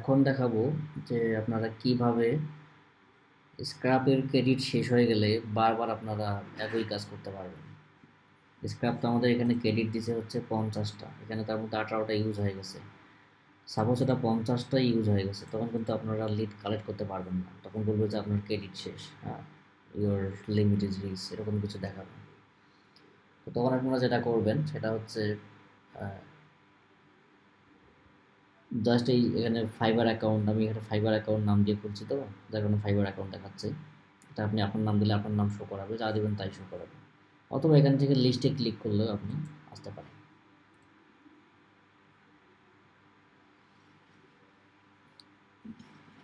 এখন দেখাবো যে আপনারা কিভাবে স্ক্র্যাপের ক্রেডিট শেষ হয়ে গেলে বারবার আপনারা একই কাজ করতে পারবেন। স্ক্র্যাপ তো আমাদের এখানে ক্রেডিট দিছে হচ্ছে 50টা, এখানে তার মধ্যে 18টা ইউজ হয়ে গেছে। সাপোজ এটা 50টা ইউজ হয়ে গেছে, তখন কিন্তু আপনারা লিড কালেক্ট করতে পারবেন না, তখন বলবে যে আপনার ক্রেডিট শেষ, হ্যাঁ, ইউর লিমিট ইজ রিচ, এরকম কিছু দেখাবে। তো তখন আপনারা যেটা করবেন সেটা হচ্ছে জাস্ট এখানে ফাইবার অ্যাকাউন্ট, আমি এখানে ফাইবার অ্যাকাউন্ট নাম দিয়ে খুলছি, তো যার কারণে ফাইবার অ্যাকাউন্ট দেখাচ্ছে। এটা আপনি আপনার নাম দিলে আপনার নাম শো করাবে, যা দেবেন তাই শো করাবে, অথবা এখান থেকে লিস্টে ক্লিক করলেও আপনি আসতে পারেন।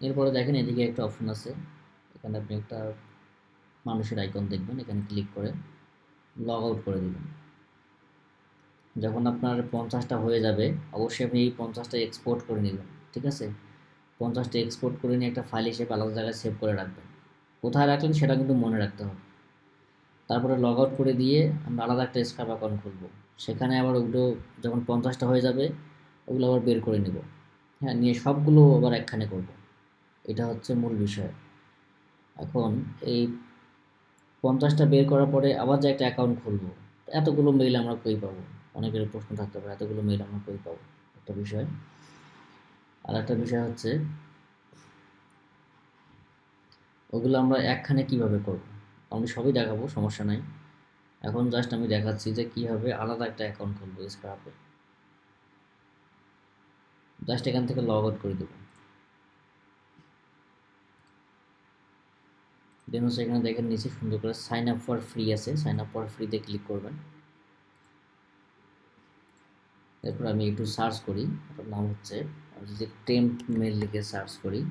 এরপরে দেখেন এদিকে একটা অপশন আছে, এখানে আপনি একটা মানুষের আইকন দেখবেন, এখানে ক্লিক করে লগ আউট করে দেবেন। যখন আপনার 50টা হয়ে যাবে, অবশ্যই আপনি এই 50টা এক্সপোর্ট করে নেবেন, ঠিক আছে? 50টা এক্সপোর্ট করে নিয়ে একটা ফাইল হিসেবে আলাদা জায়গায় সেভ করে রাখবেন। কোথায় রাখলেন সেটা কিন্তু মনে রাখতে হবে। তারপরে লগ আউট করে দিয়ে আমরা আলাদা একটা স্ক্র্যাপ অ্যাকাউন্ট খুলবো, সেখানে আবার ওগুলো যখন 50টা হয়ে যাবে ওগুলো আবার বের করে নেব, হ্যাঁ, নিয়ে সবগুলো আবার একখানে করব। এটা হচ্ছে মূল বিষয়। এখন এই 50টা বের করার পরে আবার যে একটা অ্যাকাউন্ট খুলবো, এতগুলো মেইল আমরা কই পাবো? অনেকের প্রশ্ন থাকতে পারে, এতগুলো মেইল আমরা কই পাবো, একটা বিষয়। আর একটা বিষয় হচ্ছে ওগুলো আমরা একখানে কিভাবে করব। আমি সবই দেখাবো, সমস্যা নাই। এখন জাস্ট আমি দেখাচ্ছি যে কীভাবে আলাদা একটা অ্যাকাউন্ট খুলবো স্ক্র্যাপে। জাস্ট এখান থেকে লগ আউট করে দেবো। দেন হচ্ছে এখানে দেখেন নিচে সুন্দর করে সাইন আপ ফর ফ্রি আছে, সাইন আপ ফর ফ্রিতে ক্লিক করবেন। এরপর আমি একটু সার্চ করি, ওটার নাম হচ্ছে, আমি যদি টেম্প মেল লিখে সার্চ করি,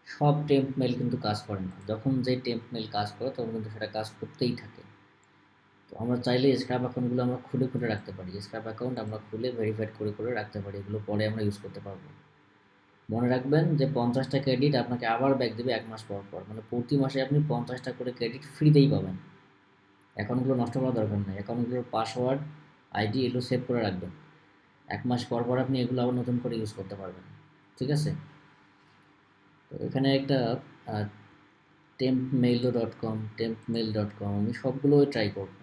সব টেম্প মেল কিন্তু কাজ করে না। যখন যে টেম্প মেল কাজ করে তখন কিন্তু সেটা কাজ করতেই থাকে। তো আমরা চাইলে স্ক্র্যাপ অ্যাকাউন্টগুলো আমরা খুলে খুলে রাখতে পারি, স্ক্র্যাপ অ্যাকাউন্ট আমরা খুলে ভেরিফাইড করে করে রাখতে পারি, এগুলো পরে আমরা ইউজ করতে পারবো। মনে রাখবেন যে 50টা ক্রেডিট আপনাকে আবার ব্যাক দেবে 1 মাস পর পর, মানে প্রতি মাসে আপনি 50টা করে ক্রেডিট ফ্রিতেই পাবেন। অ্যাকাউন্টগুলো নষ্ট করার দরকার নেই, অ্যাকাউন্টগুলোর পাসওয়ার্ড, আইডি এগুলো সেভ করে রাখবেন। 1 মাস পর পর আপনি এগুলো আবার নতুন করে ইউজ করতে পারবেন, ঠিক আছে? তো এখানে একটা tempmail.com, tempmail.com, আমি সবগুলোই ট্রাই করব,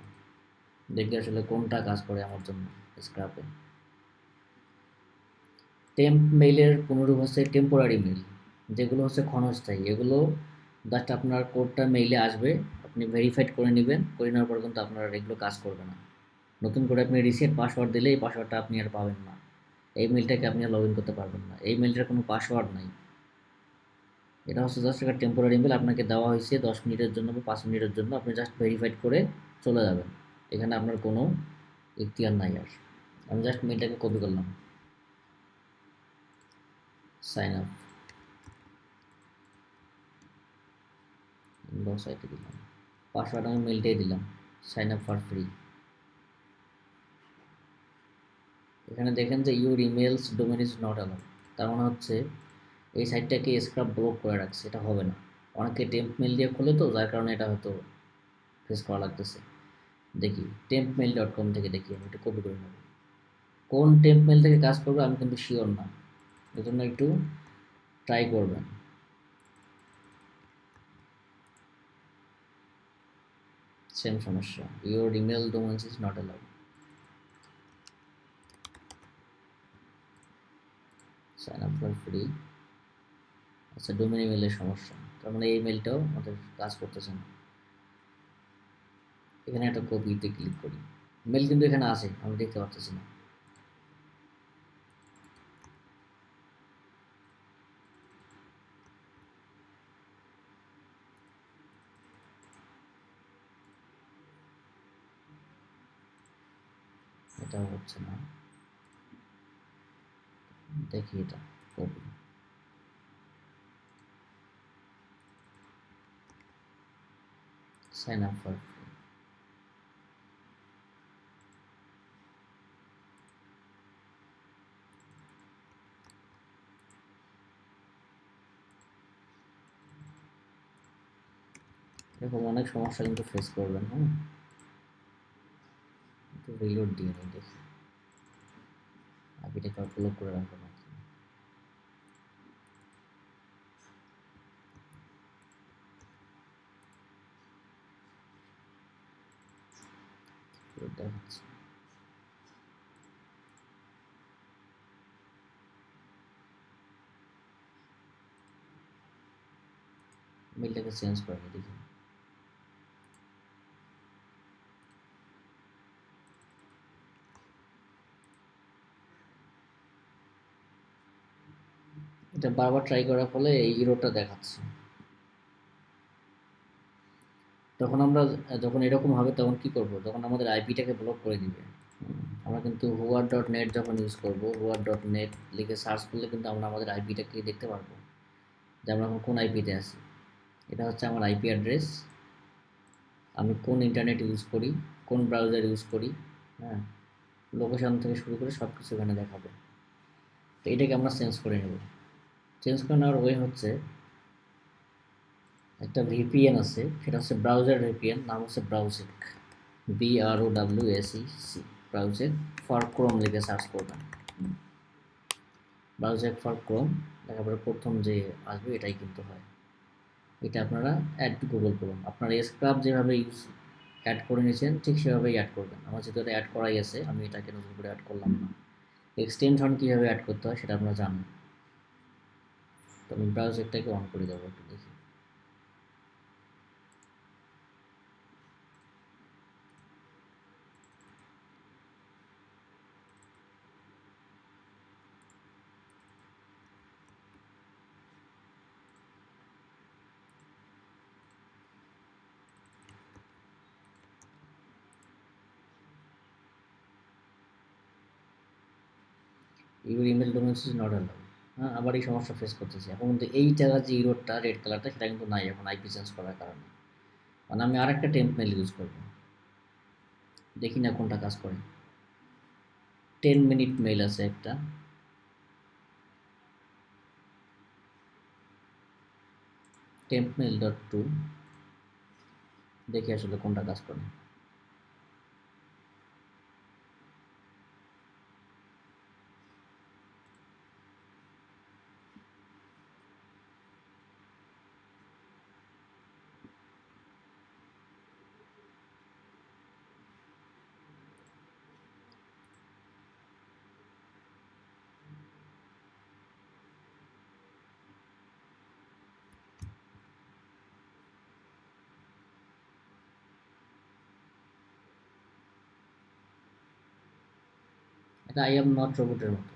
দেখি আসলে কোনটা কাজ করে আমার জন্য স্ক্র্যাপে। টেম্প মেইলের পুনরূপ হচ্ছে টেম্পোরারি মেইল, যেগুলো হচ্ছে ক্ষণস্থায়ী। এগুলো জাস্ট আপনার কোডটা মেইলে আসবে, আপনি ভেরিফাইড করে নেবেন, করে নেওয়ার পর কিন্তু আপনার এগুলো কাজ করবে না। নতুন করে আপনি রিসেট পাসওয়ার্ড দিলে এই পাসওয়ার্ডটা আপনি আর পাবেন না, এই মেইলটাকে আপনি আর লগ ইন করতে পারবেন না, এই মেইলটার কোনো পাসওয়ার্ড নাই। এটা হচ্ছে জাস্ট একটা টেম্পোরারি মেল, আপনাকে দেওয়া হয়েছে 10 মিনিটের জন্য বা 5 মিনিটের জন্য, আপনি জাস্ট ভেরিফাইড করে চলে যাবেন, এখানে আপনার কোনো ইখতিয়ার নাই আর। আমি জাস্ট মেলটাকে কপি করলাম, সাইন আপ, ইনবক্স আইডি দিলাম, পাসওয়ার্ড আমি মেলটাই দিলাম, সাইন আপ ফর ফ্রি। এখানে দেখেন যে your emails domain is not allowed, তার মানে হচ্ছে এই সাইটটাকে স্ক্র্যাপ ব্লক করে রাখছে, এটা হবে না। অনেকে টেম্প মেল দিয়ে খোলে, তো যার কারণে এটা হয়তো ফেস করা লাগতেছে। দেখি tempmail.com থেকে দেখি, আমি একটু কপি করে নেব। কোন টেম্প মেল থেকে কাজ করবে আমি কিন্তু শিওর না, এই জন্য একটু ট্রাই করবেন। সেম সমস্যা, your email domains is not allowed, sign up for free. আচ্ছা, ডোমেন ইমেলের সমস্যা, তার মানে এই মেলটাও আমাদের কাজ করতেছে না। এখানে একটা কপিতে ক্লিক করি, মেল কিন্তু এখানে আছে, আমি দেখতে পাচ্ছি না। এটা হচ্ছে না, দেখি এটা copy, sign up for free. এরকম অনেক সমস্যা কিন্তু ফেস করবেন, হ্যাঁ। একটু রিলোড দিয়ে নিই, দেখি আইপিটাকে ব্লক করে রাখবেন আর কি। দেখাচ্ছি মেলটাকে চেঞ্জ করে দেখি। এটা বারবার ট্রাই করার ফলে এই ইরোরটা দেখাচ্ছে। তখন আমরা যখন এরকম হবে তখন কি করব, যখন আমাদের আইপিটাকে ব্লক করে দিবে, আমরা কিন্তু হুয়ার.নেট যখন ইউজ করবো, হুয়ার.নেট লিখে সার্চ করলে কিন্তু আমরা আমাদের আইপিটাকে দেখতে পারবো যে আমরা এখন কোন আইপিতে আছি। এটা হচ্ছে আমার আইপি অ্যাড্রেস, আমি কোন ইন্টারনেট ইউজ করি, কোন ব্রাউজার ইউজ করি, হ্যাঁ, লোকেশন থেকে শুরু করে সব কিছু এখানে দেখাবে। তো এটাকে আমরা চেঞ্জ করে নেব। চেঞ্জ করে নেওয়ার ওয়ে হচ্ছে, একটা ভিপিএন আছে, সেটা হচ্ছে ব্রাউজার ভিপিএন, নাম হচ্ছে ব্রাউজেক, BROWSEC, ব্রাউজেক ফর ক্রোম লিখে সার্চ করবেন। ব্রাউজেক ফর ক্রোম দেখার পরে প্রথম যে আসবে এটাই কিন্তু হয়। এটা আপনারা অ্যাড টু গুগল করুন, আপনারা স্ক্রাপ যেভাবে অ্যাড করে নিয়েছেন ঠিক সেভাবেই অ্যাড করবেন। আমার যেহেতু এটা অ্যাড করাই আছে, আমি এটাকে নতুন করে অ্যাড করলাম না। এক্সটেনশন কীভাবে অ্যাড করতে হয় সেটা আপনারা জানেন। তো আমি ব্রাউজারটাকে অন করে দেবো, একটু দেখি। Your email domain is not allowed. হ্যাঁ, আবার এই সমস্যা ফেস করতেছি। এখন কিন্তু এই জায়গার যে ইউরোডটা রেড কালারটা সেটা কিন্তু নাই এখন আইপি চেঞ্জ করার কারণে। মানে আমি আরেকটা টেম্প মেল ইউজ করবো, দেখি না কোনটা কাজ করে। 10 মিনিট মেল আছে একটা, tempmail.to, দেখি আসলে কোনটা কাজ করে। এটা আই এম নট রোবটের মতো।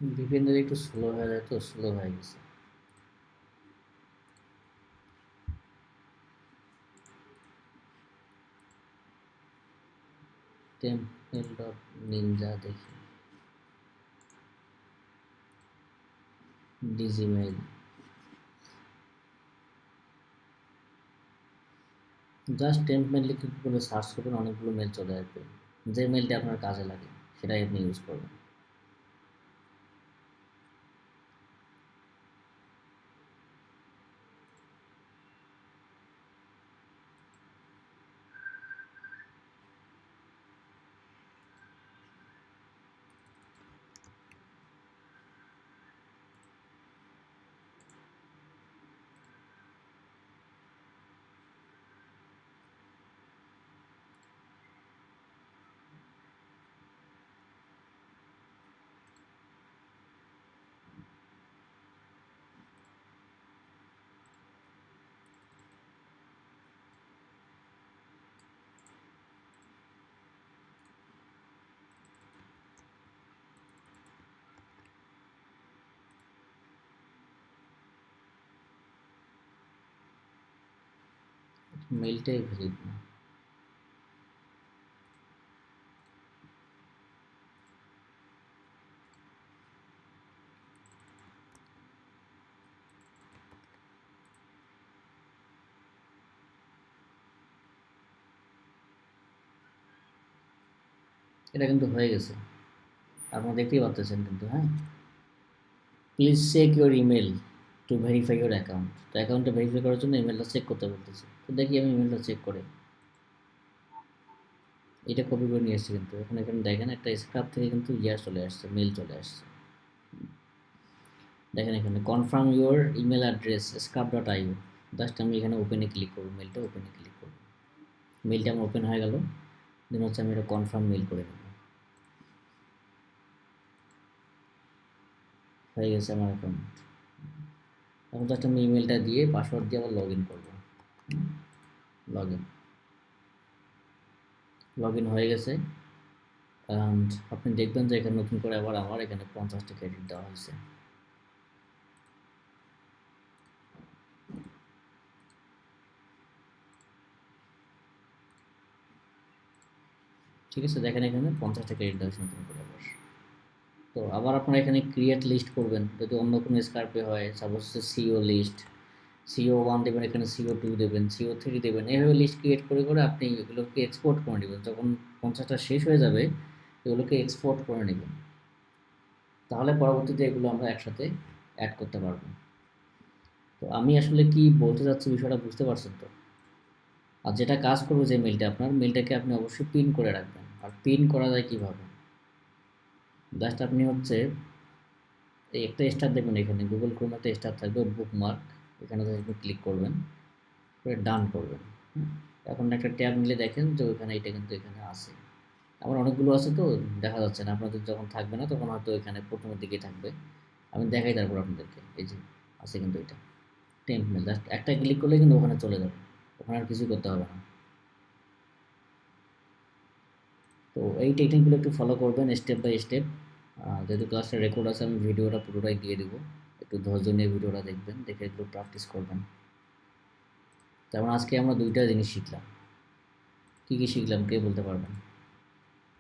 ভিপিএন যদি একটু স্লো হয়ে যায়, তো স্লো হয়ে গেছে। টেম্পল.নিনজা দেখি, ডিজিমেল, জাস্ট টেম্প মেল লিখে করে সার্চ করবেন, অনেকগুলো মেল চলে আসবে। যে মেলটা আপনার কাজে লাগে সেটাই আপনি ইউজ করবেন। মেলটাই ভ্যালিড না। এটা কিন্তু হয়ে গেছে, আপনারা দেখতেই পাচ্ছেন কিন্তু। হ্যাঁ, please check your email to verify your account. তো অ্যাকাউন্টটা ভেরিফাই করার জন্য ইমেলটা চেক করতে বলতেছে। তো দেখি আমি ইমেলটা চেক করে এটা কপি করে নিয়ে এসেছি, কিন্তু এখন এখানে দেখেন একটা স্ক্রাপ থেকে কিন্তু চলে আসছে, মেল চলে আসছে। দেখেন এখানে confirm your email address scrap.io। Just আমি এখানে ওপেনে ক্লিক করবো, মেলটা ওপেনে ক্লিক করবো, মেলটা আমার ওপেন হয়ে গেল। দেন হচ্ছে আমি এটা কনফার্ম মেল করে নেব। হয়ে গেছে আমার অ্যাকাউন্ট। এখন জাস্ট আমি ইমেলটা দিয়ে পাসওয়ার্ড দিয়ে আবার লগ ইন করবো। লগ ইন হয়ে গেছে। অ্যান্ড আপনি দেখবেন যে এখানে নতুন করে আবার আমার এখানে 50টা ক্রেডিট দেওয়া হয়েছে। ঠিক আছে, দেখেন এখানে 50টা ক্রেডিট দেওয়া হয়েছে নতুন করে আবার। তো আবার আপনারা এখানে ক্রিয়েট লিস্ট করবেন, যদি অন্য কোনো স্কার্পে হয়, সাপোজ সিও লিস্ট, CO1 দেবেন, এখানে CO2 দেবেন, CO3 দেবেন, এইভাবে লিস্ট ক্রিয়েট করে করে আপনি এগুলোকে এক্সপোর্ট করে নেবেন। যখন 50টা শেষ হয়ে যাবে এগুলোকে এক্সপোর্ট করে নেবেন, তাহলে পরবর্তীতে এগুলো আমরা একসাথে অ্যাড করতে পারবো। তো আমি আসলে কি বলতে চাচ্ছি বিষয়টা বুঝতে পারছেন তো? আর যেটা কাজ করবে যে মেলটা, আপনার মেলটাকে আপনি অবশ্যই পিন করে রাখবেন। আর পিন করা যায় কীভাবে? জাস্ট আপনি হচ্ছে এই একটা স্টার দেখবেন, এখানে গুগল ক্রোম একটা স্টার থাকবে বুকমার্ক, এখানে আপনি ক্লিক করবেন, করে ডান করবেন। এখন একটা ট্যাব নিলে দেখেন যে ওইখানে এটা কিন্তু এখানে আছে। আমার অনেকগুলো আছে তো দেখা যাচ্ছে না, আপনাদের যখন থাকবে না তখন হয়তো এখানে প্রথমের দিকেই থাকবে। আমি দেখাই তারপর আপনাদেরকে, এই যে আছে কিন্তু এটা টেম্প মেল, জাস্ট একটা ক্লিক করলে কিন্তু ওখানে চলে যাবে, ওখানে আর কিছু করতে হবে না। তো এই টেকনিকগুলো একটু ফলো করবেন স্টেপ বাই স্টেপ। যেহেতু ক্লাসটা রেকর্ড আছে আমি ভিডিওটা পুরোটাই দিয়ে দেবো, একটু ধৈর্য নিয়ে ভিডিওটা দেখবেন, দেখে এগুলো প্র্যাকটিস করবেন। যেমন আজকে আমরা দুইটা জিনিস শিখলাম, কী কী শিখলাম কে বলতে পারবেন?